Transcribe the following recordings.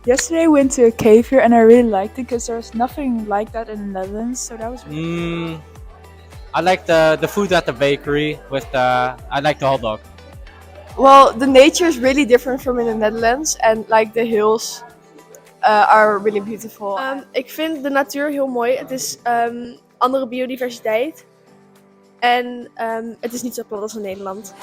Yesterday I went to a cave here and I really liked it because there's nothing like that in the Netherlands. So that was really I like the food at the bakery with the. I like the hot dog. Well, the nature is really different from in the Netherlands, and like the hills are really beautiful. Ik vind de natuur heel mooi. Het is andere biodiversiteit en het is niet zo plat als in Nederland.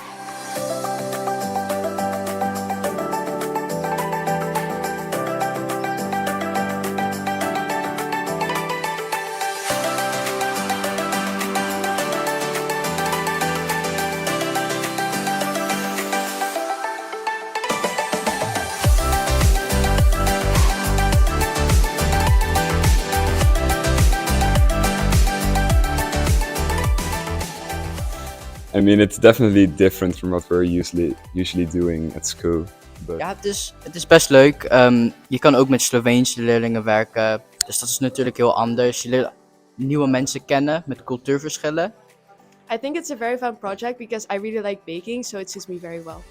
I mean, it's definitely different from what we're usually doing at school. But Ja, het is best leuk. Je kan ook met Sloveense leerlingen werken. Dus dat is natuurlijk heel anders. Je leert nieuwe mensen kennen met cultuurverschillen. I think it's a very fun project because I really like baking, so it suits me very well.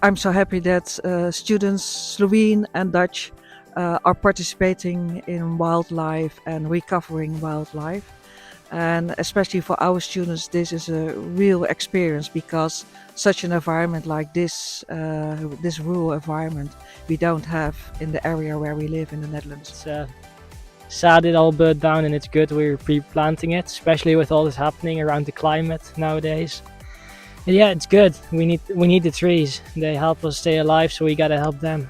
I'm so happy that students, Slovene and Dutch, are participating in wildlife and recovering wildlife. And especially for our students, this is a real experience because such an environment like this, this rural environment, we don't have in the area where we live in the Netherlands. It's sad it all burnt down, and it's good we're pre-planting it, especially with all this happening around the climate nowadays. And yeah, it's good. We need the trees. They help us stay alive, so we gotta help them.